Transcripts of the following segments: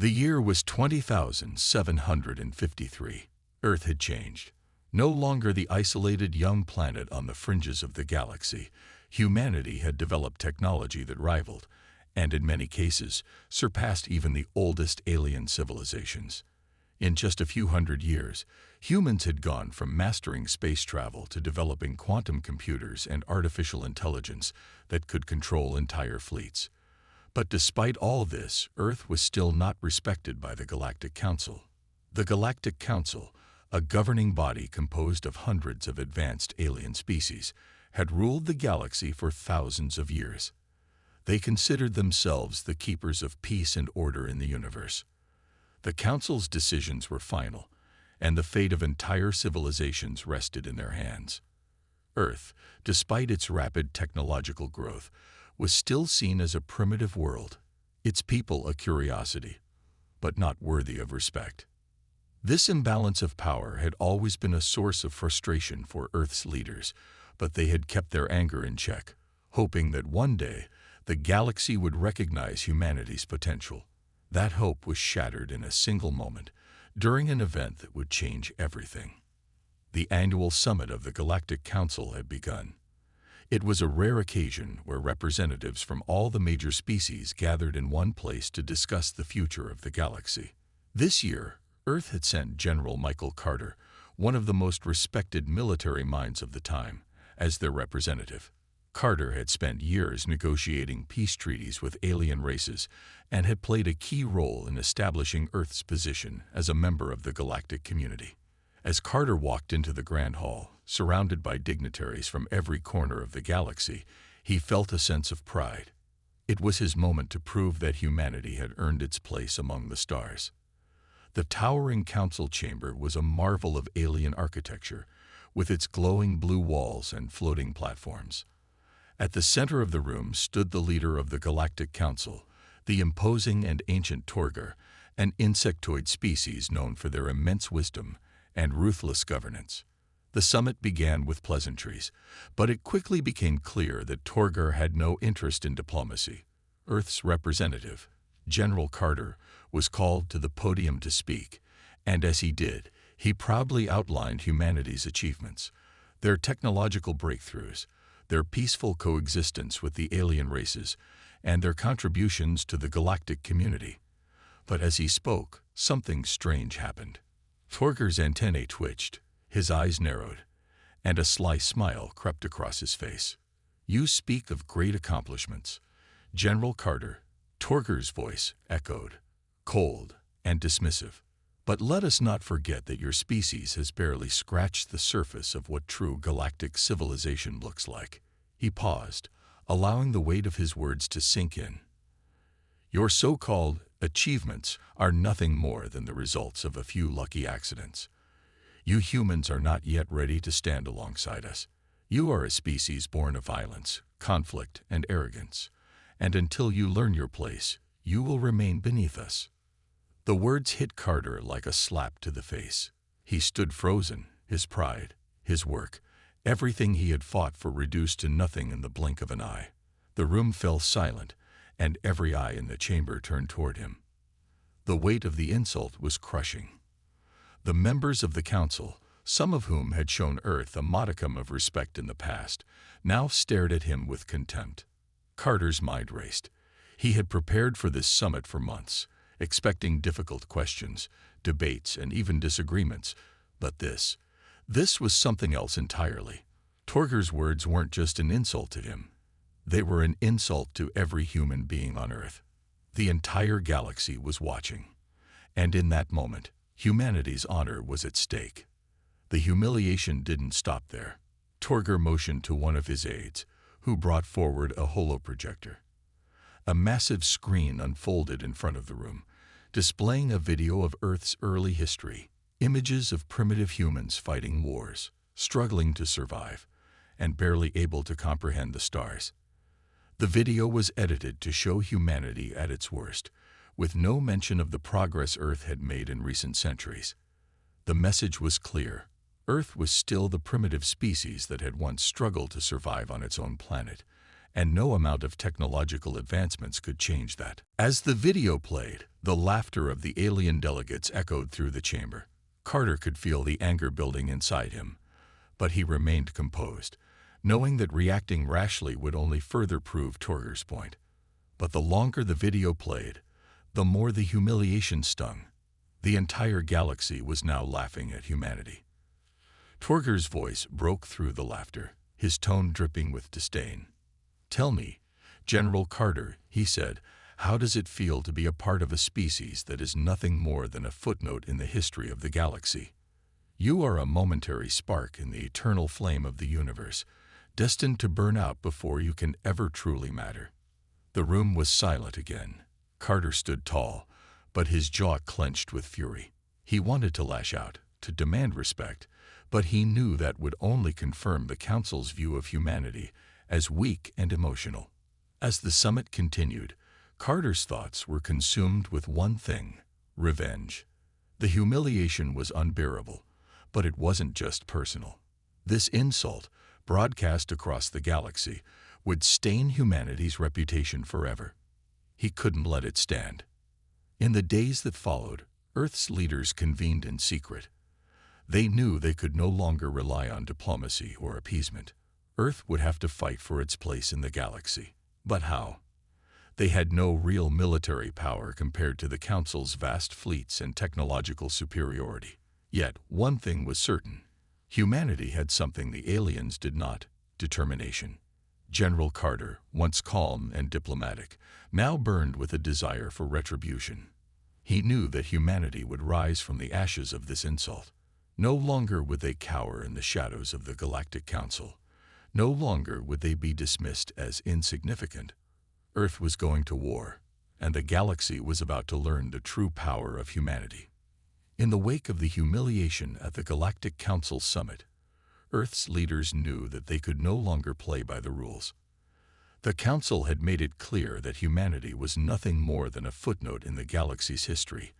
The year was 20,753. Earth had changed. No longer the isolated young planet on the fringes of the galaxy, humanity had developed technology that rivaled, and in many cases, surpassed even the oldest alien civilizations. In just a few hundred years, humans had gone from mastering space travel to developing quantum computers and artificial intelligence that could control entire fleets. But despite all this, Earth was still not respected by the Galactic Council. The Galactic Council, a governing body composed of hundreds of advanced alien species, had ruled the galaxy for thousands of years. They considered themselves the keepers of peace and order in the universe. The Council's decisions were final, and the fate of entire civilizations rested in their hands. Earth, despite its rapid technological growth, was still seen as a primitive world, its people a curiosity, but not worthy of respect. This imbalance of power had always been a source of frustration for Earth's leaders, but they had kept their anger in check, hoping that one day the galaxy would recognize humanity's potential. That hope was shattered in a single moment, during an event that would change everything. The annual summit of the Galactic Council had begun. It was a rare occasion where representatives from all the major species gathered in one place to discuss the future of the galaxy. This year, Earth had sent General Michael Carter, one of the most respected military minds of the time, as their representative. Carter had spent years negotiating peace treaties with alien races and had played a key role in establishing Earth's position as a member of the galactic community. As Carter walked into the Grand Hall, surrounded by dignitaries from every corner of the galaxy, he felt a sense of pride. It was his moment to prove that humanity had earned its place among the stars. The towering council chamber was a marvel of alien architecture, with its glowing blue walls and floating platforms. At the center of the room stood the leader of the Galactic Council, the imposing and ancient Torgar, an insectoid species known for their immense wisdom and ruthless governance. The summit began with pleasantries, but it quickly became clear that Torgar had no interest in diplomacy. Earth's representative, General Carter, was called to the podium to speak, and as he did, he proudly outlined humanity's achievements, their technological breakthroughs, their peaceful coexistence with the alien races, and their contributions to the galactic community. But as he spoke, something strange happened. Torgar's antennae twitched, his eyes narrowed, and a sly smile crept across his face. "You speak of great accomplishments, General Carter," Torgar's voice echoed, cold and dismissive. "But let us not forget that your species has barely scratched the surface of what true galactic civilization looks like." He paused, allowing the weight of his words to sink in. "Your so-called achievements are nothing more than the results of a few lucky accidents. You humans are not yet ready to stand alongside us. You are a species born of violence, conflict, and arrogance, and until you learn your place, you will remain beneath us." The words hit Carter like a slap to the face. He stood frozen, his pride, his work, everything he had fought for reduced to nothing in the blink of an eye. The room fell silent, and every eye in the chamber turned toward him. The weight of the insult was crushing. The members of the council, some of whom had shown Earth a modicum of respect in the past, now stared at him with contempt. Carter's mind raced. He had prepared for this summit for months, expecting difficult questions, debates, and even disagreements. But this was something else entirely. Torgar's words weren't just an insult to him. They were an insult to every human being on Earth. The entire galaxy was watching. And in that moment, humanity's honor was at stake. The humiliation didn't stop there. Torgar motioned to one of his aides, who brought forward a holoprojector. A massive screen unfolded in front of the room, displaying a video of Earth's early history, images of primitive humans fighting wars, struggling to survive, and barely able to comprehend the stars. The video was edited to show humanity at its worst, with no mention of the progress Earth had made in recent centuries. The message was clear. Earth was still the primitive species that had once struggled to survive on its own planet, and no amount of technological advancements could change that. As the video played, the laughter of the alien delegates echoed through the chamber. Carter could feel the anger building inside him, but he remained composed, knowing that reacting rashly would only further prove Torger's point. But the longer the video played, the more the humiliation stung. The entire galaxy was now laughing at humanity. Torger's voice broke through the laughter, his tone dripping with disdain. "Tell me, General Carter," he said, "how does it feel to be a part of a species that is nothing more than a footnote in the history of the galaxy? You are a momentary spark in the eternal flame of the universe, destined to burn out before you can ever truly matter." The room was silent again. Carter stood tall, but his jaw clenched with fury. He wanted to lash out, to demand respect, but he knew that would only confirm the Council's view of humanity as weak and emotional. As the summit continued, Carter's thoughts were consumed with one thing: revenge. The humiliation was unbearable, but it wasn't just personal. This insult, broadcast across the galaxy, would stain humanity's reputation forever. He couldn't let it stand. In the days that followed, Earth's leaders convened in secret. They knew they could no longer rely on diplomacy or appeasement. Earth would have to fight for its place in the galaxy. But how? They had no real military power compared to the Council's vast fleets and technological superiority. Yet, one thing was certain. Humanity had something the aliens did not: determination. General Carter, once calm and diplomatic, now burned with a desire for retribution. He knew that humanity would rise from the ashes of this insult. No longer would they cower in the shadows of the Galactic Council. No longer would they be dismissed as insignificant. Earth was going to war, and the galaxy was about to learn the true power of humanity. In the wake of the humiliation at the Galactic Council summit, Earth's leaders knew that they could no longer play by the rules. The Council had made it clear that humanity was nothing more than a footnote in the galaxy's history,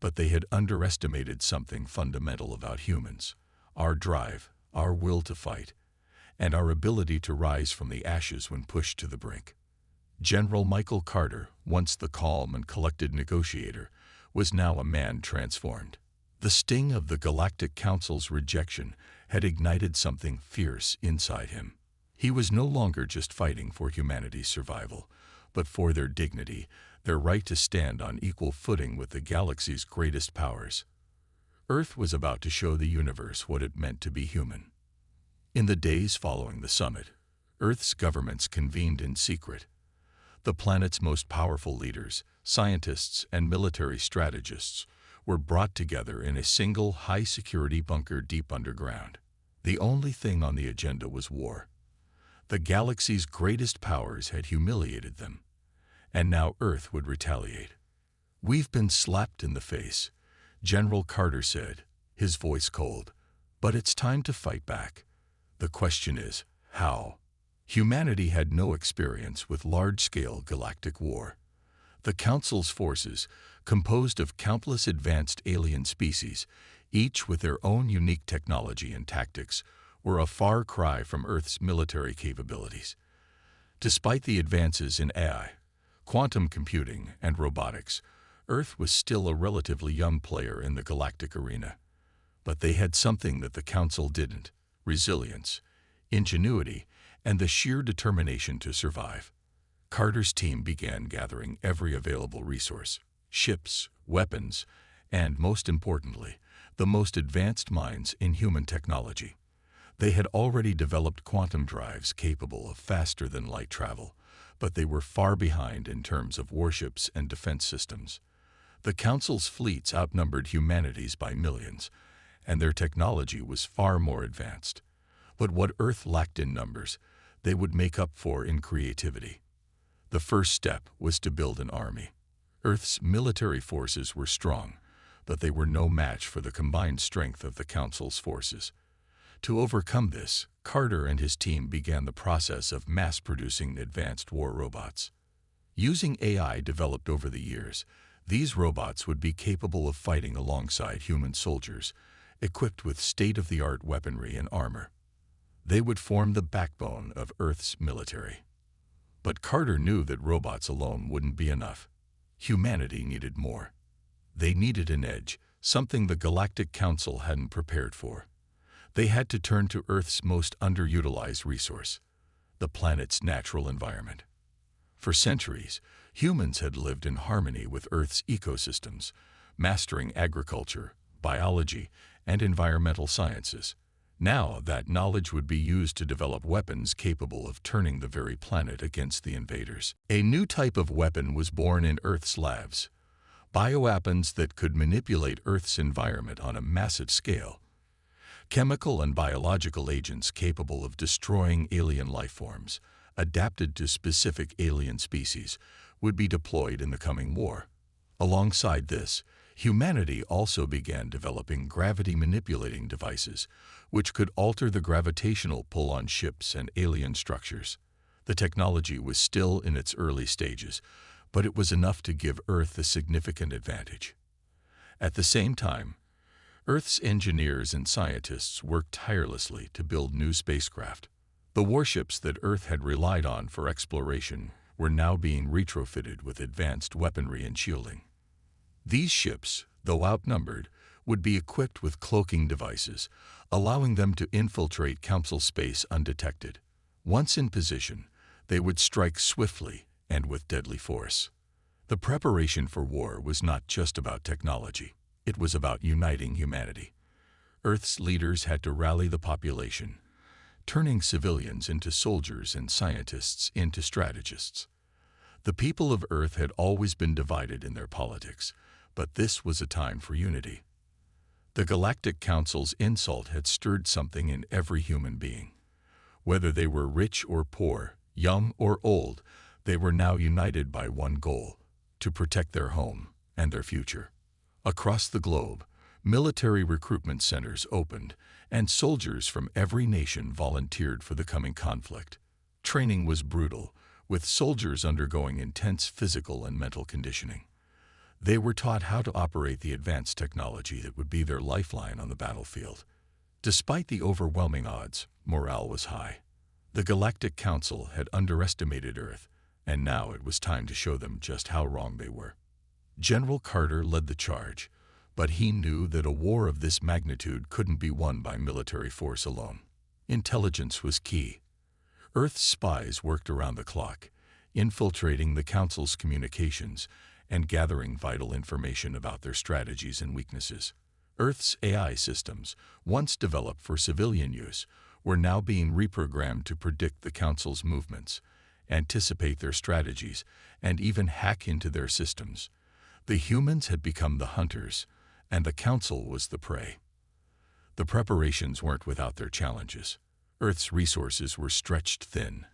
but they had underestimated something fundamental about humans: our drive, our will to fight, and our ability to rise from the ashes when pushed to the brink. General Michael Carter, once the calm and collected negotiator, was now a man transformed. The sting of the Galactic Council's rejection had ignited something fierce inside him. He was no longer just fighting for humanity's survival, but for their dignity, their right to stand on equal footing with the galaxy's greatest powers. Earth was about to show the universe what it meant to be human. In the days following the summit, Earth's governments convened in secret. The planet's most powerful leaders, scientists, and military strategists were brought together in a single high-security bunker deep underground. The only thing on the agenda was war. The galaxy's greatest powers had humiliated them, and now Earth would retaliate. "We've been slapped in the face," General Carter said, his voice cold. "But it's time to fight back. The question is, how?" Humanity had no experience with large-scale galactic war. The Council's forces, composed of countless advanced alien species, each with their own unique technology and tactics, were a far cry from Earth's military capabilities. Despite the advances in AI, quantum computing, and robotics, Earth was still a relatively young player in the galactic arena. But they had something that the Council didn't: resilience, ingenuity, and the sheer determination to survive. Carter's team began gathering every available resource: ships, weapons, and, most importantly, the most advanced minds in human technology. They had already developed quantum drives capable of faster-than-light travel, but they were far behind in terms of warships and defense systems. The Council's fleets outnumbered humanity's by millions, and their technology was far more advanced. But what Earth lacked in numbers, they would make up for in creativity. The first step was to build an army. Earth's military forces were strong, but they were no match for the combined strength of the Council's forces. To overcome this, Carter and his team began the process of mass-producing advanced war robots. Using AI developed over the years, these robots would be capable of fighting alongside human soldiers, equipped with state-of-the-art weaponry and armor. They would form the backbone of Earth's military. But Carter knew that robots alone wouldn't be enough. Humanity needed more. They needed an edge, something the Galactic Council hadn't prepared for. They had to turn to Earth's most underutilized resource, the planet's natural environment. For centuries, humans had lived in harmony with Earth's ecosystems, mastering agriculture, biology, and environmental sciences. Now, that knowledge would be used to develop weapons capable of turning the very planet against the invaders. A new type of weapon was born in Earth's labs, bioweapons that could manipulate Earth's environment on a massive scale. Chemical and biological agents capable of destroying alien life forms, adapted to specific alien species, would be deployed in the coming war. Alongside this, humanity also began developing gravity-manipulating devices, which could alter the gravitational pull on ships and alien structures. The technology was still in its early stages, but it was enough to give Earth a significant advantage. At the same time, Earth's engineers and scientists worked tirelessly to build new spacecraft. The warships that Earth had relied on for exploration were now being retrofitted with advanced weaponry and shielding. These ships, though outnumbered, would be equipped with cloaking devices, allowing them to infiltrate Council space undetected. Once in position, they would strike swiftly and with deadly force. The preparation for war was not just about technology. It was about uniting humanity. Earth's leaders had to rally the population, turning civilians into soldiers and scientists into strategists. The people of Earth had always been divided in their politics, but this was a time for unity. The Galactic Council's insult had stirred something in every human being. Whether they were rich or poor, young or old, they were now united by one goal: to protect their home and their future. Across the globe, military recruitment centers opened, and soldiers from every nation volunteered for the coming conflict. Training was brutal, with soldiers undergoing intense physical and mental conditioning. They were taught how to operate the advanced technology that would be their lifeline on the battlefield. Despite the overwhelming odds, morale was high. The Galactic Council had underestimated Earth, and now it was time to show them just how wrong they were. General Carter led the charge, but he knew that a war of this magnitude couldn't be won by military force alone. Intelligence was key. Earth's spies worked around the clock, infiltrating the Council's communications and gathering vital information about their strategies and weaknesses. Earth's AI systems, once developed for civilian use, were now being reprogrammed to predict the Council's movements, anticipate their strategies, and even hack into their systems. The humans had become the hunters, and the Council was the prey. The preparations weren't without their challenges. Earth's resources were stretched thin,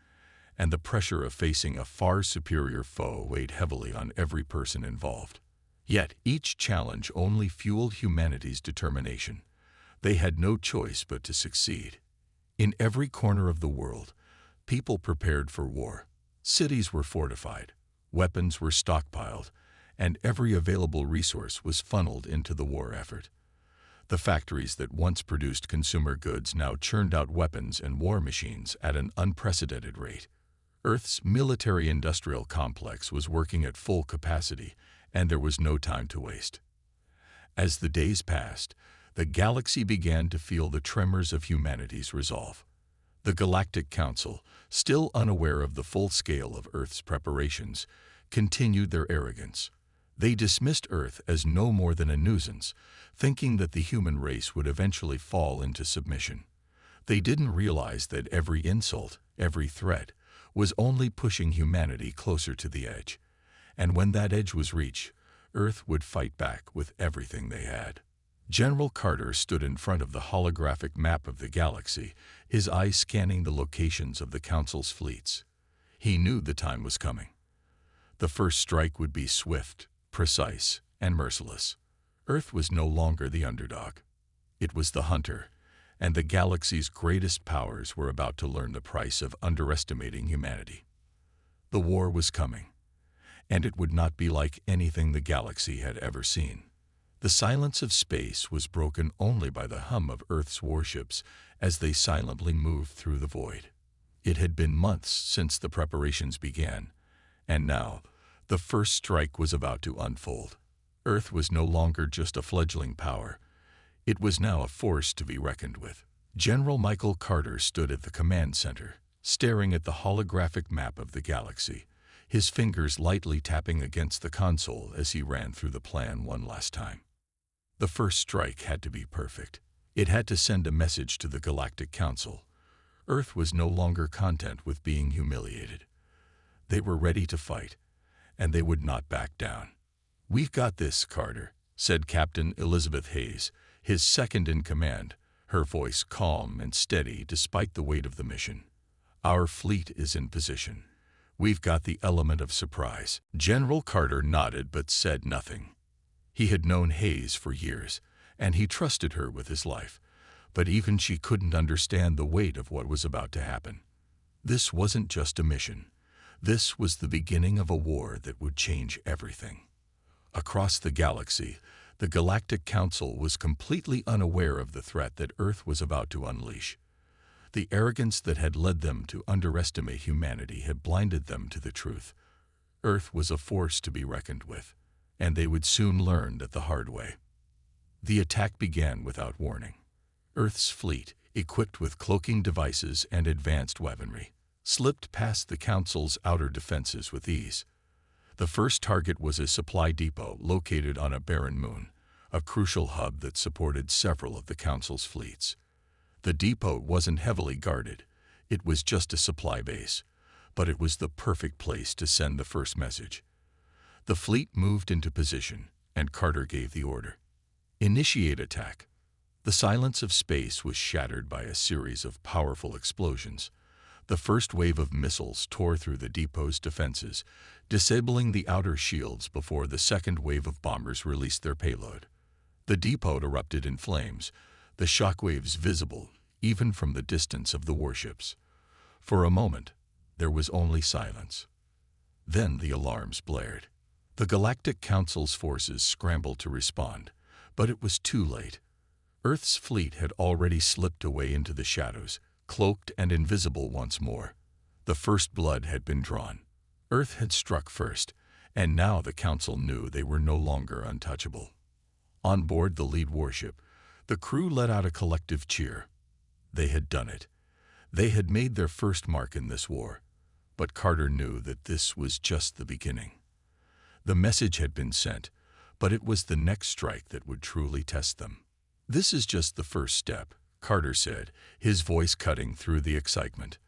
and the pressure of facing a far superior foe weighed heavily on every person involved. Yet each challenge only fueled humanity's determination. They had no choice but to succeed. In every corner of the world, people prepared for war. Cities were fortified, weapons were stockpiled, and every available resource was funneled into the war effort. The factories that once produced consumer goods now churned out weapons and war machines at an unprecedented rate. Earth's military-industrial complex was working at full capacity, and there was no time to waste. As the days passed, the galaxy began to feel the tremors of humanity's resolve. The Galactic Council, still unaware of the full scale of Earth's preparations, continued their arrogance. They dismissed Earth as no more than a nuisance, thinking that the human race would eventually fall into submission. They didn't realize that every insult, every threat, was only pushing humanity closer to the edge. And when that edge was reached, Earth would fight back with everything they had. General Carter stood in front of the holographic map of the galaxy, his eyes scanning the locations of the Council's fleets. He knew the time was coming. The first strike would be swift, precise, and merciless. Earth was no longer the underdog. It was the hunter, and the galaxy's greatest powers were about to learn the price of underestimating humanity. The war was coming, and it would not be like anything the galaxy had ever seen. The silence of space was broken only by the hum of Earth's warships as they silently moved through the void. It had been months since the preparations began, and now the first strike was about to unfold. Earth was no longer just a fledgling power. It was now a force to be reckoned with. General Michael Carter stood at the command center, staring at the holographic map of the galaxy, his fingers lightly tapping against the console as he ran through the plan one last time. The first strike had to be perfect. It had to send a message to the Galactic Council. Earth was no longer content with being humiliated. They were ready to fight, and they would not back down. "We've got this, Carter," said Captain Elizabeth Hayes, his second in command, her voice calm and steady despite the weight of the mission. "Our fleet is in position. We've got the element of surprise." General Carter nodded but said nothing. He had known Hayes for years, and he trusted her with his life, but even she couldn't understand the weight of what was about to happen. This wasn't just a mission. This was the beginning of a war that would change everything. Across the galaxy, the Galactic Council was completely unaware of the threat that Earth was about to unleash. The arrogance that had led them to underestimate humanity had blinded them to the truth. Earth was a force to be reckoned with, and they would soon learn that the hard way. The attack began without warning. Earth's fleet, equipped with cloaking devices and advanced weaponry, slipped past the Council's outer defenses with ease. The first target was a supply depot located on a barren moon, a crucial hub that supported several of the Council's fleets. The depot wasn't heavily guarded. It was just a supply base, but it was the perfect place to send the first message. The fleet moved into position, and Carter gave the order. "Initiate attack." The silence of space was shattered by a series of powerful explosions. The first wave of missiles tore through the depot's defenses, disabling the outer shields before the second wave of bombers released their payload. The depot erupted in flames, the shockwaves visible even from the distance of the warships. For a moment, there was only silence. Then the alarms blared. The Galactic Council's forces scrambled to respond, but it was too late. Earth's fleet had already slipped away into the shadows, cloaked and invisible once more. The first blood had been drawn. Earth had struck first, and now the Council knew they were no longer untouchable. On board the lead warship, the crew let out a collective cheer. They had done it. They had made their first mark in this war. But Carter knew that this was just the beginning. The message had been sent, but it was the next strike that would truly test them. "This is just the first step," Carter said, his voice cutting through the excitement.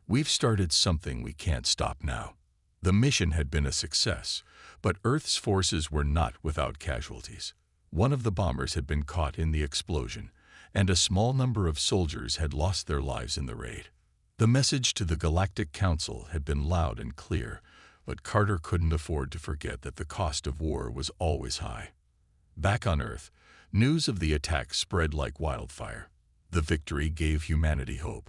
"We've started something we can't stop now." The mission had been a success, but Earth's forces were not without casualties. One of the bombers had been caught in the explosion, and a small number of soldiers had lost their lives in the raid. The message to the Galactic Council had been loud and clear, but Carter couldn't afford to forget that the cost of war was always high. Back on Earth, news of the attack spread like wildfire. The victory gave humanity hope,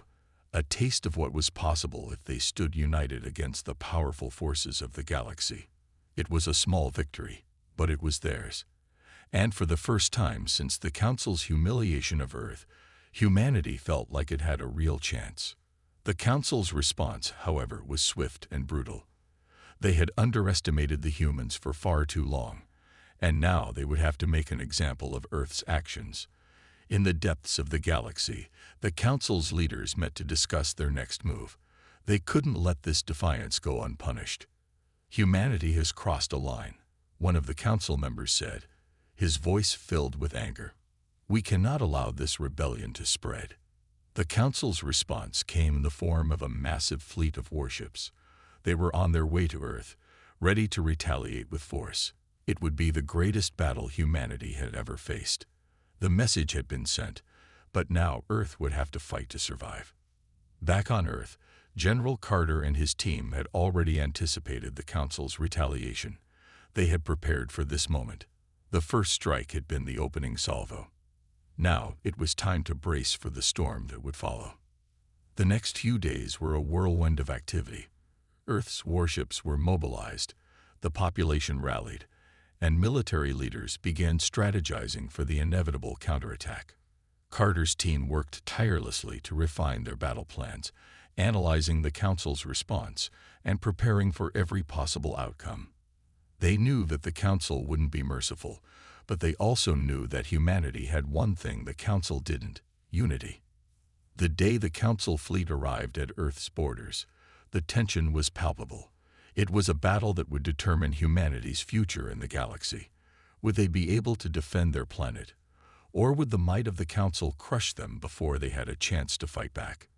a taste of what was possible if they stood united against the powerful forces of the galaxy. It was a small victory, but it was theirs. And for the first time since the Council's humiliation of Earth, humanity felt like it had a real chance. The Council's response, however, was swift and brutal. They had underestimated the humans for far too long, and now they would have to make an example of Earth's actions. In the depths of the galaxy, the Council's leaders met to discuss their next move. They couldn't let this defiance go unpunished. "Humanity has crossed a line," one of the Council members said, his voice filled with anger. "We cannot allow this rebellion to spread." The Council's response came in the form of a massive fleet of warships. They were on their way to Earth, ready to retaliate with force. It would be the greatest battle humanity had ever faced. The message had been sent, but now Earth would have to fight to survive. Back on Earth, General Carter and his team had already anticipated the Council's retaliation. They had prepared for this moment. The first strike had been the opening salvo. Now it was time to brace for the storm that would follow. The next few days were a whirlwind of activity. Earth's warships were mobilized, the population rallied, and military leaders began strategizing for the inevitable counterattack. Carter's team worked tirelessly to refine their battle plans, analyzing the Council's response and preparing for every possible outcome. They knew that the Council wouldn't be merciful, but they also knew that humanity had one thing the Council didn't: unity. The day the Council fleet arrived at Earth's borders, the tension was palpable. It was a battle that would determine humanity's future in the galaxy. Would they be able to defend their planet, or would the might of the Council crush them before they had a chance to fight back?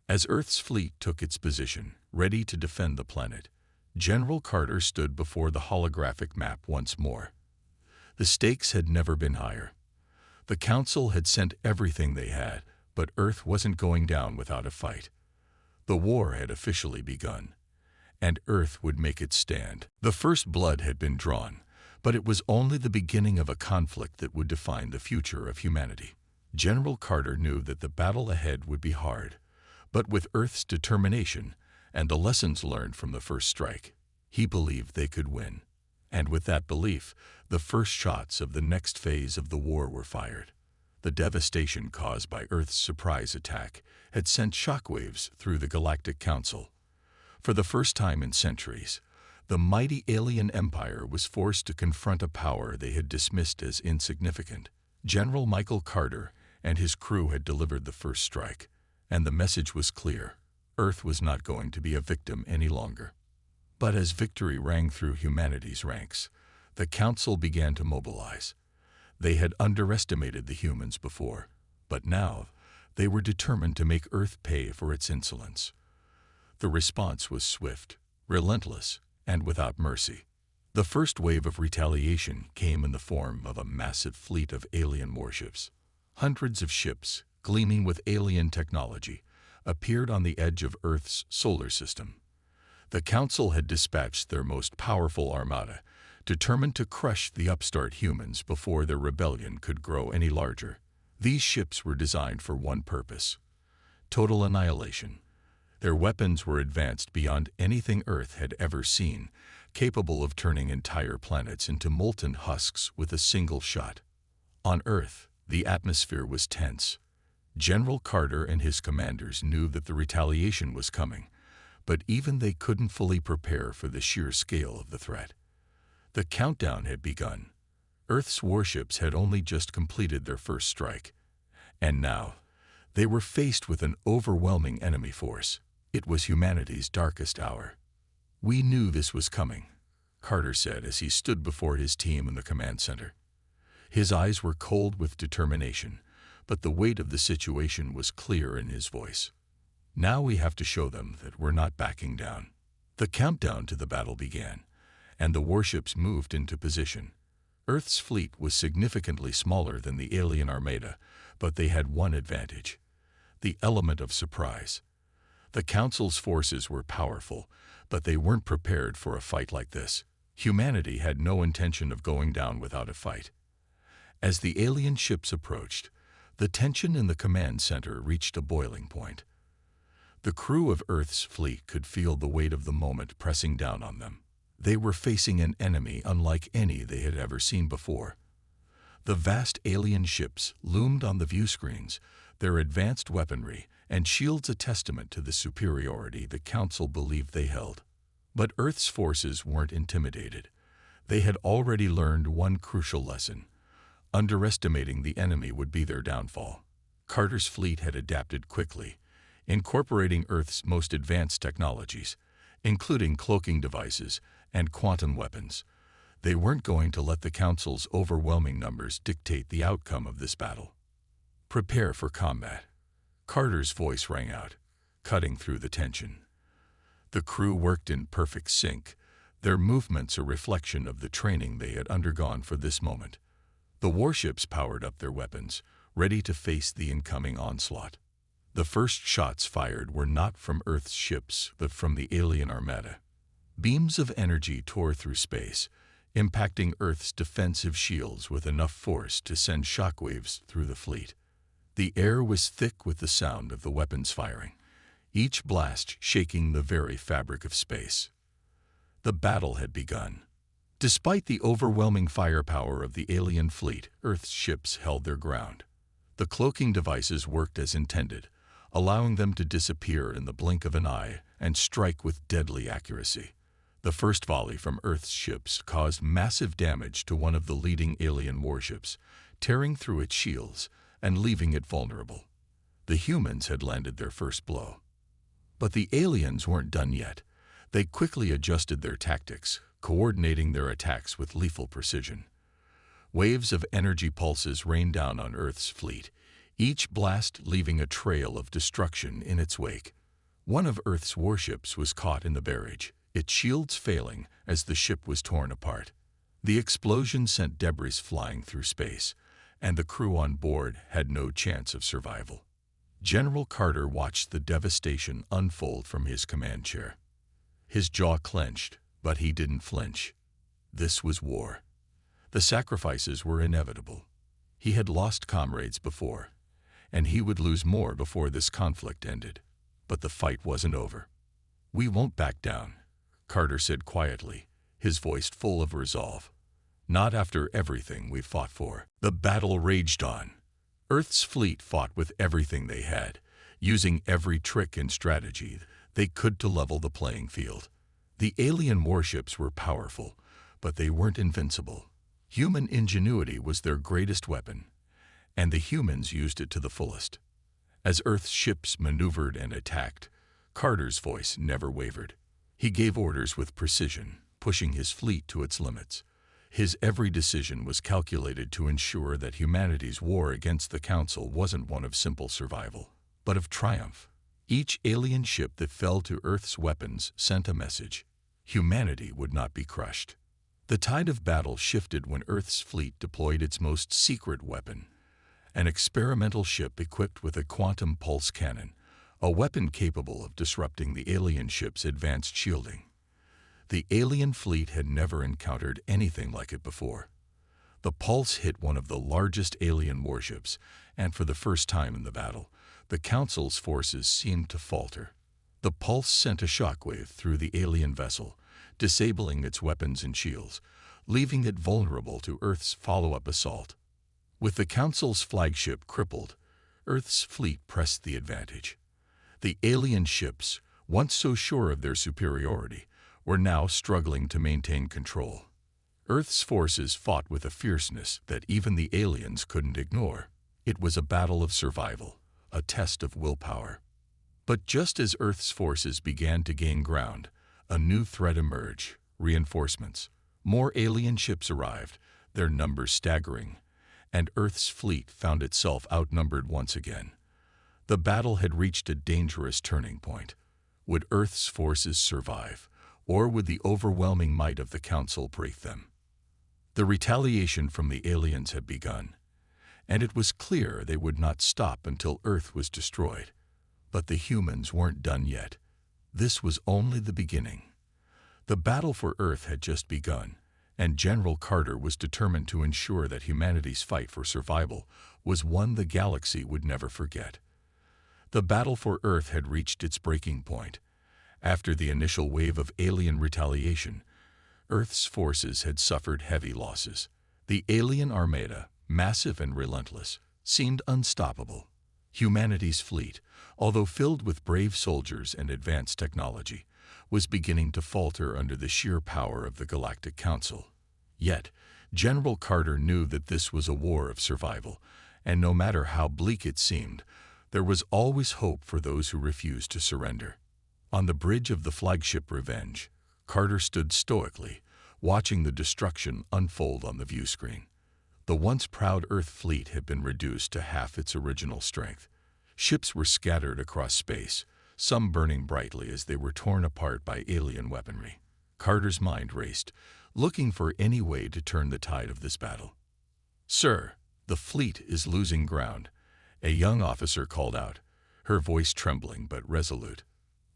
As Earth's fleet took its position, ready to defend the planet, General Carter stood before the holographic map once more. The stakes had never been higher. The Council had sent everything they had, but Earth wasn't going down without a fight. The war had officially begun, and Earth would make its stand. The first blood had been drawn, but it was only the beginning of a conflict that would define the future of humanity. General Carter knew that the battle ahead would be hard, but with Earth's determination and the lessons learned from the first strike, he believed they could win. And with that belief, the first shots of the next phase of the war were fired. The devastation caused by Earth's surprise attack had sent shockwaves through the Galactic Council. For the first time in centuries, the mighty alien empire was forced to confront a power they had dismissed as insignificant. General Michael Carter and his crew had delivered the first strike, and the message was clear: Earth was not going to be a victim any longer. But as victory rang through humanity's ranks, the Council began to mobilize. They had underestimated the humans before, but now they were determined to make Earth pay for its insolence. The response was swift, relentless, and without mercy. The first wave of retaliation came in the form of a massive fleet of alien warships. Hundreds of ships, gleaming with alien technology, appeared on the edge of Earth's solar system. The Council had dispatched their most powerful armada, determined to crush the upstart humans before their rebellion could grow any larger. These ships were designed for one purpose: total annihilation. Their weapons were advanced beyond anything Earth had ever seen, capable of turning entire planets into molten husks with a single shot. On Earth, the atmosphere was tense. General Carter and his commanders knew that the retaliation was coming, but even they couldn't fully prepare for the sheer scale of the threat. The countdown had begun. Earth's warships had only just completed their first strike, and now they were faced with an overwhelming enemy force. It was humanity's darkest hour. "We knew this was coming," Carter said as he stood before his team in the command center. His eyes were cold with determination, but the weight of the situation was clear in his voice. "Now we have to show them that we're not backing down." The countdown to the battle began, and the warships moved into position. Earth's fleet was significantly smaller than the alien armada, but they had one advantage: the element of surprise. The Council's forces were powerful, but they weren't prepared for a fight like this. Humanity had no intention of going down without a fight. As the alien ships approached, the tension in the command center reached a boiling point. The crew of Earth's fleet could feel the weight of the moment pressing down on them. They were facing an enemy unlike any they had ever seen before. The vast alien ships loomed on the view screens, their advanced weaponry and shields a testament to the superiority the Council believed they held. But Earth's forces weren't intimidated. They had already learned one crucial lesson: underestimating the enemy would be their downfall. Carter's fleet had adapted quickly, incorporating Earth's most advanced technologies, including cloaking devices and quantum weapons. They weren't going to let the Council's overwhelming numbers dictate the outcome of this battle. "Prepare for combat." Carter's voice rang out, cutting through the tension. The crew worked in perfect sync, their movements a reflection of the training they had undergone for this moment. The warships powered up their weapons, ready to face the incoming onslaught. The first shots fired were not from Earth's ships, but from the alien armada. Beams of energy tore through space, impacting Earth's defensive shields with enough force to send shockwaves through the fleet. The air was thick with the sound of the weapons firing, each blast shaking the very fabric of space. The battle had begun. Despite the overwhelming firepower of the alien fleet, Earth's ships held their ground. The cloaking devices worked as intended, allowing them to disappear in the blink of an eye and strike with deadly accuracy. The first volley from Earth's ships caused massive damage to one of the leading alien warships, tearing through its shields and leaving it vulnerable. The humans had landed their first blow. But the aliens weren't done yet. They quickly adjusted their tactics, coordinating their attacks with lethal precision. Waves of energy pulses rained down on Earth's fleet, each blast leaving a trail of destruction in its wake. One of Earth's warships was caught in the barrage, its shields failing as the ship was torn apart. The explosion sent debris flying through space, and the crew on board had no chance of survival. General Carter watched the devastation unfold from his command chair. His jaw clenched, but he didn't flinch. This was war. The sacrifices were inevitable. He had lost comrades before, and he would lose more before this conflict ended. But the fight wasn't over. "We won't back down," Carter said quietly, his voice full of resolve. "Not after everything we've fought for." The battle raged on. Earth's fleet fought with everything they had, using every trick and strategy they could to level the playing field. The alien warships were powerful, but they weren't invincible. Human ingenuity was their greatest weapon, and the humans used it to the fullest. As Earth's ships maneuvered and attacked, Carter's voice never wavered. He gave orders with precision, pushing his fleet to its limits. His every decision was calculated to ensure that humanity's war against the Council wasn't one of simple survival, but of triumph. Each alien ship that fell to Earth's weapons sent a message. Humanity would not be crushed. The tide of battle shifted when Earth's fleet deployed its most secret weapon, an experimental ship equipped with a quantum pulse cannon, a weapon capable of disrupting the alien ship's advanced shielding. The alien fleet had never encountered anything like it before. The pulse hit one of the largest alien warships, and for the first time in the battle, the Council's forces seemed to falter. The pulse sent a shockwave through the alien vessel, disabling its weapons and shields, leaving it vulnerable to Earth's follow-up assault. With the Council's flagship crippled, Earth's fleet pressed the advantage. The alien ships, once so sure of their superiority, were now struggling to maintain control. Earth's forces fought with a fierceness that even the aliens couldn't ignore. It was a battle of survival, a test of willpower. But just as Earth's forces began to gain ground, a new threat emerged: reinforcements. More alien ships arrived, their numbers staggering, and Earth's fleet found itself outnumbered once again. The battle had reached a dangerous turning point. Would Earth's forces survive, or would the overwhelming might of the Council break them? The retaliation from the aliens had begun, and it was clear they would not stop until Earth was destroyed. But the humans weren't done yet. This was only the beginning. The battle for Earth had just begun, and General Carter was determined to ensure that humanity's fight for survival was one the galaxy would never forget. The battle for Earth had reached its breaking point. After the initial wave of alien retaliation, Earth's forces had suffered heavy losses. The alien armada, massive and relentless, seemed unstoppable. Humanity's fleet, although filled with brave soldiers and advanced technology, was beginning to falter under the sheer power of the Galactic Council. Yet, General Carter knew that this was a war of survival, and no matter how bleak it seemed, there was always hope for those who refused to surrender. On the bridge of the flagship Revenge, Carter stood stoically, watching the destruction unfold on the view screen. The once proud Earth fleet had been reduced to half its original strength. Ships were scattered across space, some burning brightly as they were torn apart by alien weaponry. Carter's mind raced, looking for any way to turn the tide of this battle. "Sir, the fleet is losing ground," a young officer called out, her voice trembling but resolute.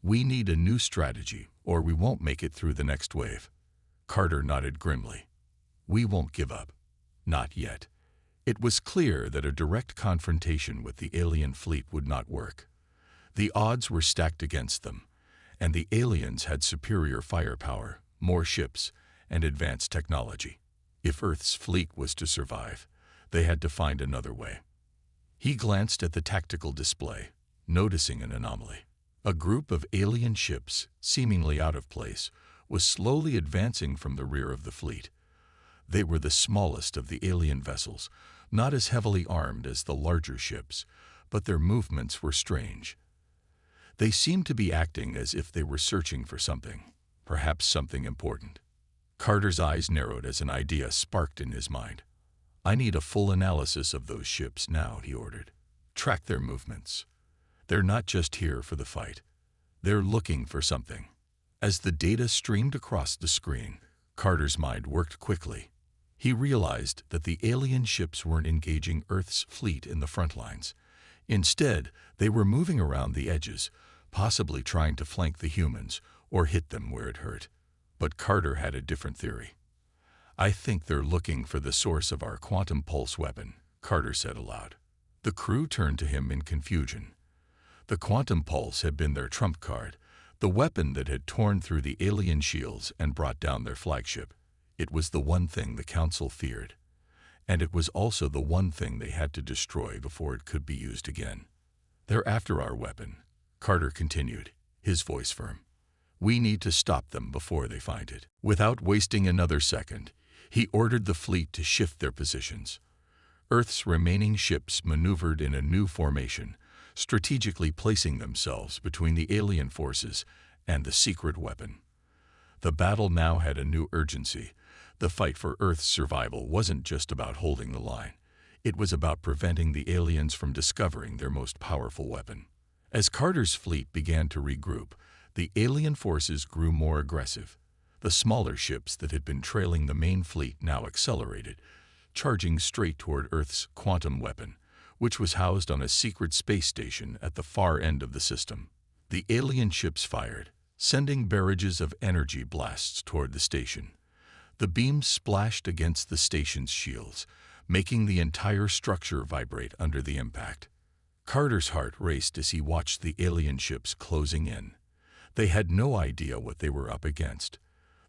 "We need a new strategy, or we won't make it through the next wave." Carter nodded grimly. "We won't give up. Not yet." It was clear that a direct confrontation with the alien fleet would not work. The odds were stacked against them, and the aliens had superior firepower, more ships, and advanced technology. If Earth's fleet was to survive, they had to find another way. He glanced at the tactical display. noticing an anomaly. A group of alien ships, seemingly out of place, was slowly advancing from the rear of the fleet. They were the smallest of the alien vessels, not as heavily armed as the larger ships, but their movements were strange. They seemed to be acting as if they were searching for something, perhaps something important. Carter's eyes narrowed as an idea sparked in his mind. "I need a full analysis of those ships now," he ordered. "Track their movements. They're not just here for the fight. They're looking for something." As the data streamed across the screen, Carter's mind worked quickly. He realized that the alien ships weren't engaging Earth's fleet in the front lines. Instead, they were moving around the edges, possibly trying to flank the humans or hit them where it hurt. But Carter had a different theory. "I think they're looking for the source of our quantum pulse weapon," Carter said aloud. The crew turned to him in confusion. The quantum pulse had been their trump card, the weapon that had torn through the alien shields and brought down their flagship. It was the one thing the Council feared, and it was also the one thing they had to destroy before it could be used again. "They're after our weapon," Carter continued, his voice firm. "We need to stop them before they find it." Without wasting another second, he ordered the fleet to shift their positions. Earth's remaining ships maneuvered in a new formation, strategically placing themselves between the alien forces and the secret weapon. The battle now had a new urgency. The fight for Earth's survival wasn't just about holding the line. It was about preventing the aliens from discovering their most powerful weapon. As Carter's fleet began to regroup, the alien forces grew more aggressive. The smaller ships that had been trailing the main fleet now accelerated, charging straight toward Earth's quantum weapon, which was housed on a secret space station at the far end of the system. The alien ships fired, sending barrages of energy blasts toward the station. The beams splashed against the station's shields, making the entire structure vibrate under the impact. Carter's heart raced as he watched the alien ships closing in. They had no idea what they were up against.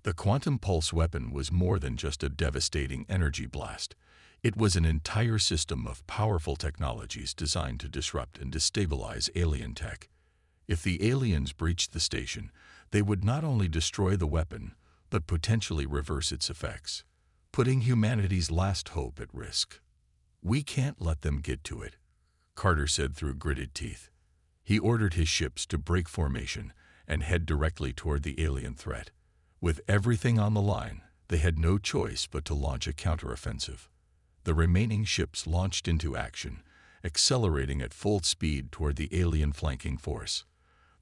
The quantum pulse weapon was more than just a devastating energy blast. It was an entire system of powerful technologies designed to disrupt and destabilize alien tech. If the aliens breached the station, they would not only destroy the weapon, but potentially reverse its effects, putting humanity's last hope at risk. "We can't let them get to it," Carter said through gritted teeth. He ordered his ships to break formation and head directly toward the alien threat. With everything on the line, they had no choice but to launch a counteroffensive. The remaining ships launched into action, accelerating at full speed toward the alien flanking force.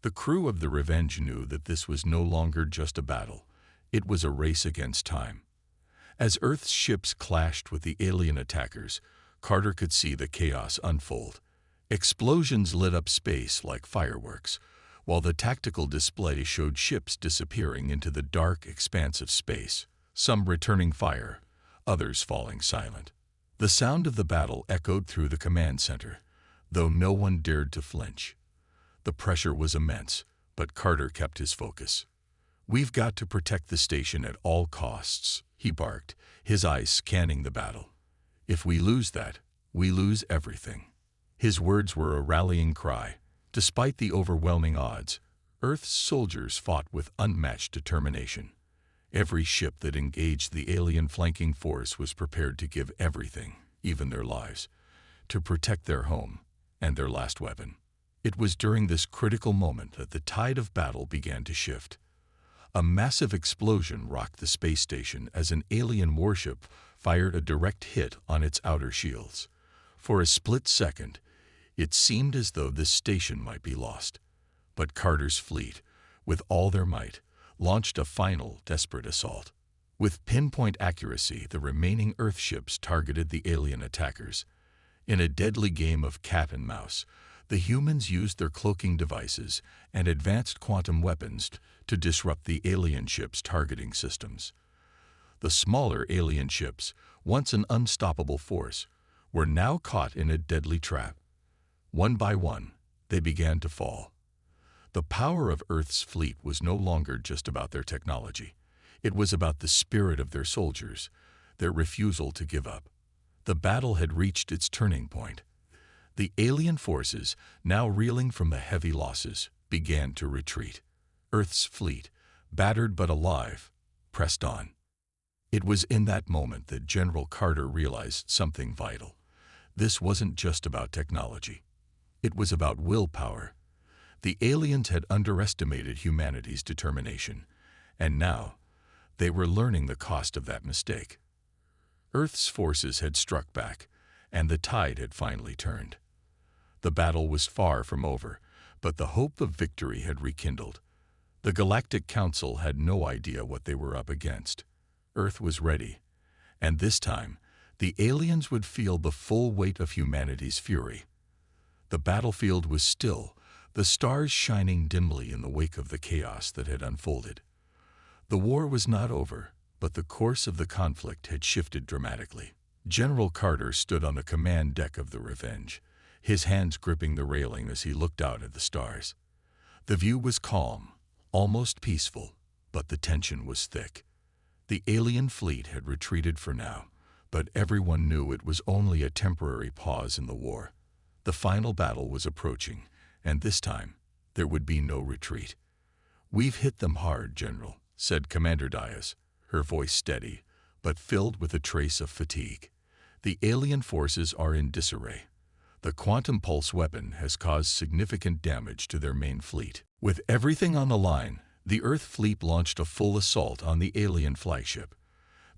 The crew of the Revenge knew that this was no longer just a battle. It was a race against time. As Earth's ships clashed with the alien attackers, Carter could see the chaos unfold. Explosions lit up space like fireworks, while the tactical display showed ships disappearing into the dark expanse of space, some returning fire, others falling silent. The sound of the battle echoed through the command center, though no one dared to flinch. The pressure was immense, but Carter kept his focus. "We've got to protect the station at all costs," he barked, his eyes scanning the battle. "If we lose that, we lose everything." His words were a rallying cry. Despite the overwhelming odds, Earth's soldiers fought with unmatched determination. Every ship that engaged the alien flanking force was prepared to give everything, even their lives, to protect their home and their last weapon. It was during this critical moment that the tide of battle began to shift. A massive explosion rocked the space station as an alien warship fired a direct hit on its outer shields. For a split second, it seemed as though this station might be lost. But Carter's fleet, with all their might, launched a final, desperate assault. With pinpoint accuracy, the remaining Earth ships targeted the alien attackers. In a deadly game of cat and mouse, the humans used their cloaking devices and advanced quantum weapons to disrupt the alien ships' targeting systems. The smaller alien ships, once an unstoppable force, were now caught in a deadly trap. One by one, they began to fall. The power of Earth's fleet was no longer just about their technology. It was about the spirit of their soldiers, their refusal to give up. The battle had reached its turning point. The alien forces, now reeling from the heavy losses, began to retreat. Earth's fleet, battered but alive, pressed on. It was in that moment that General Carter realized something vital. This wasn't just about technology. It was about willpower. The aliens had underestimated humanity's determination, and now they were learning the cost of that mistake. Earth's forces had struck back, and the tide had finally turned. The battle was far from over, but the hope of victory had rekindled. The Galactic Council had no idea what they were up against. Earth was ready, and this time, the aliens would feel the full weight of humanity's fury. The battlefield was still, the stars shining dimly in the wake of the chaos that had unfolded. The war was not over, but the course of the conflict had shifted dramatically. General Carter stood on the command deck of the Revenge, his hands gripping the railing as he looked out at the stars. The view was calm, almost peaceful, but the tension was thick. The alien fleet had retreated for now, but everyone knew it was only a temporary pause in the war. The final battle was approaching, and this time, there would be no retreat. "We've hit them hard, General," said Commander Diaz, her voice steady, but filled with a trace of fatigue. "The alien forces are in disarray. The quantum pulse weapon has caused significant damage to their main fleet." With everything on the line, the Earth fleet launched a full assault on the alien flagship.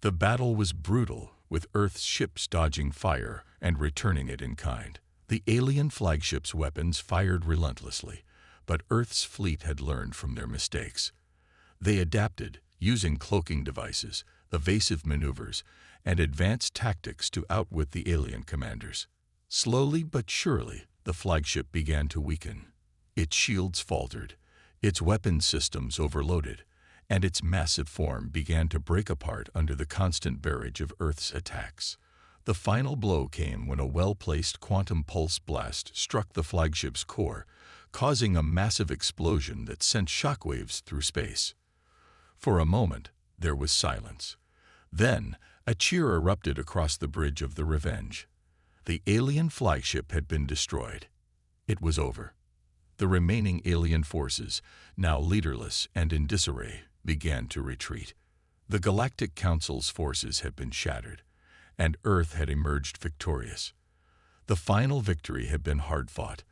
The battle was brutal, with Earth's ships dodging fire and returning it in kind. The alien flagship's weapons fired relentlessly, but Earth's fleet had learned from their mistakes. They adapted, using cloaking devices, evasive maneuvers, and advanced tactics to outwit the alien commanders. Slowly but surely, the flagship began to weaken. Its shields faltered, its weapon systems overloaded, and its massive form began to break apart under the constant barrage of Earth's attacks. The final blow came when a well-placed quantum pulse blast struck the flagship's core, causing a massive explosion that sent shockwaves through space. For a moment, there was silence. Then, a cheer erupted across the bridge of the Revenge. The alien flagship had been destroyed. It was over. The remaining alien forces, now leaderless and in disarray, began to retreat. The Galactic Council's forces had been shattered, and Earth had emerged victorious. The final victory had been hard-fought,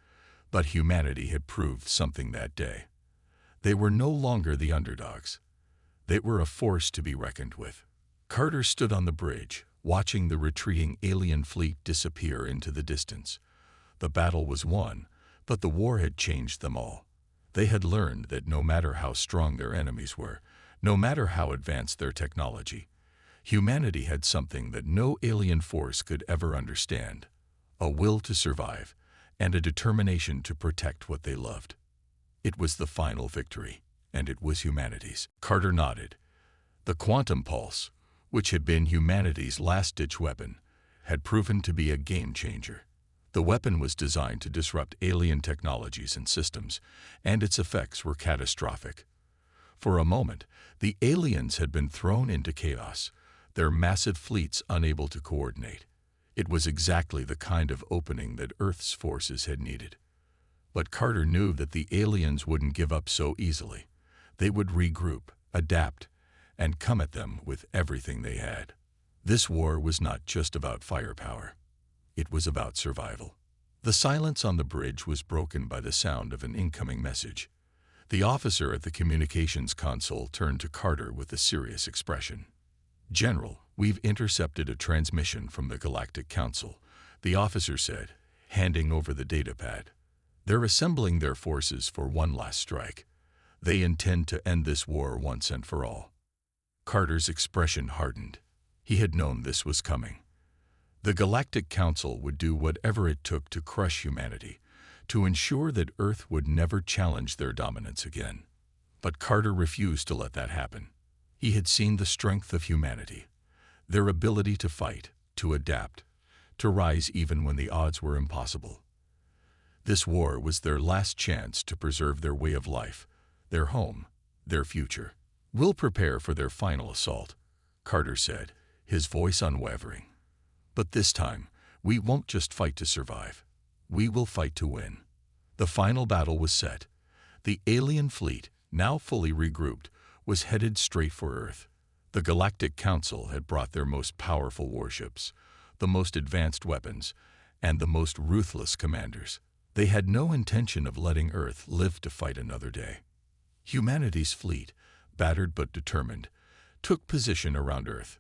but humanity had proved something that day. They were no longer the underdogs. They were a force to be reckoned with. Carter stood on the bridge, watching the retreating alien fleet disappear into the distance. The battle was won, but the war had changed them all. They had learned that no matter how strong their enemies were, no matter how advanced their technology, humanity had something that no alien force could ever understand: a will to survive and a determination to protect what they loved. It was the final victory, and it was humanity's. Carter nodded. The quantum pulse, which had been humanity's last-ditch weapon, had proven to be a game-changer. The weapon was designed to disrupt alien technologies and systems, and its effects were catastrophic. For a moment, the aliens had been thrown into chaos, their massive fleets unable to coordinate. It was exactly the kind of opening that Earth's forces had needed. But Carter knew that the aliens wouldn't give up so easily. They would regroup, adapt, and come at them with everything they had. This war was not just about firepower. It was about survival. The silence on the bridge was broken by the sound of an incoming message. The officer at the communications console turned to Carter with a serious expression. "General, we've intercepted a transmission from the Galactic Council," the officer said, handing over the datapad. "They're assembling their forces for one last strike. They intend to end this war once and for all." Carter's expression hardened. He had known this was coming. The Galactic Council would do whatever it took to crush humanity, to ensure that Earth would never challenge their dominance again. But Carter refused to let that happen. He had seen the strength of humanity, their ability to fight, to adapt, to rise even when the odds were impossible. This war was their last chance to preserve their way of life, their home, their future. "We'll prepare for their final assault," Carter said, his voice unwavering. "But this time, we won't just fight to survive. We will fight to win. The final battle was set. The alien fleet, now fully regrouped, was headed straight for Earth. The Galactic Council had brought their most powerful warships, the most advanced weapons, and the most ruthless commanders. They had no intention of letting Earth live to fight another day. Humanity's fleet, battered but determined, took position around Earth.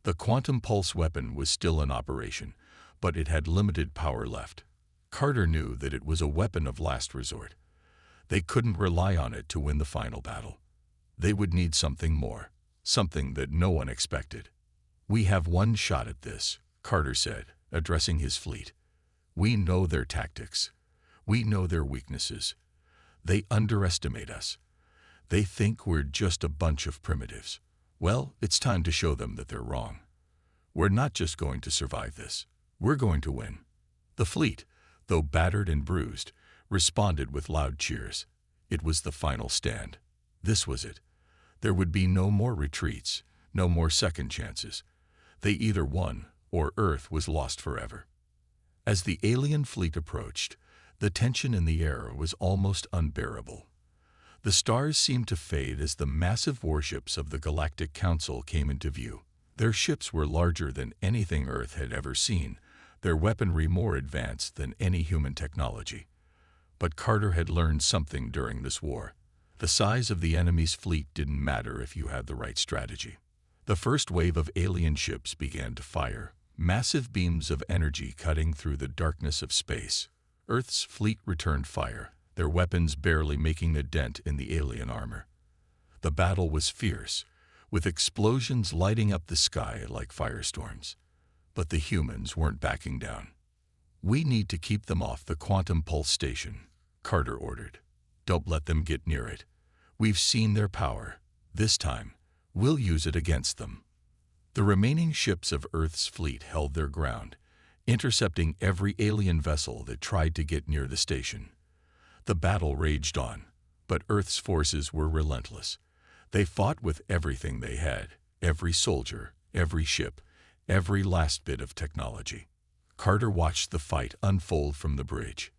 The quantum pulse weapon was still in operation, but it had limited power left. Carter knew that it was a weapon of last resort. They couldn't rely on it to win the final battle. They would need something more, something that no one expected. "We have one shot at this," Carter said, addressing his fleet. "We know their tactics. We know their weaknesses. They underestimate us. They think we're just a bunch of primitives. Well, it's time to show them that they're wrong. We're not just going to survive this. We're going to win." The fleet, though battered and bruised, responded with loud cheers. It was the final stand. This was it. There would be no more retreats, no more second chances. They either won, or Earth was lost forever. As the alien fleet approached, the tension in the air was almost unbearable. The stars seemed to fade as the massive warships of the Galactic Council came into view. Their ships were larger than anything Earth had ever seen, their weaponry more advanced than any human technology. But Carter had learned something during this war. The size of the enemy's fleet didn't matter if you had the right strategy. The first wave of alien ships began to fire, massive beams of energy cutting through the darkness of space. Earth's fleet returned fire, their weapons barely making a dent in the alien armor. The battle was fierce, with explosions lighting up the sky like firestorms. But the humans weren't backing down. "We need to keep them off the quantum pulse station," Carter ordered. "Don't let them get near it. We've seen their power. This time, we'll use it against them." The remaining ships of Earth's fleet held their ground, intercepting every alien vessel that tried to get near the station. The battle raged on, but Earth's forces were relentless. They fought with everything they had, every soldier, every ship, every last bit of technology. Carter watched the fight unfold from the bridge.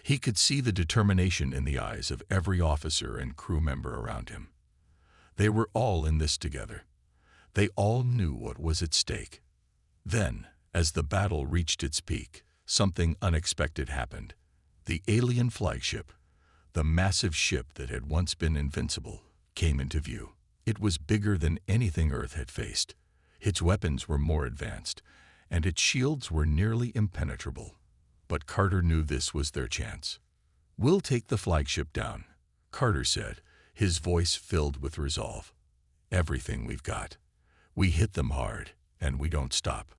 He could see the determination in the eyes of every officer and crew member around him. They were all in this together. They all knew what was at stake. Then, as the battle reached its peak, something unexpected happened. The alien flagship, the massive ship that had once been invincible, came into view. It was bigger than anything Earth had faced. Its weapons were more advanced, and its shields were nearly impenetrable. But Carter knew this was their chance. "We'll take the flagship down," Carter said, his voice filled with resolve. "Everything we've got. We hit them hard, and we don't stop."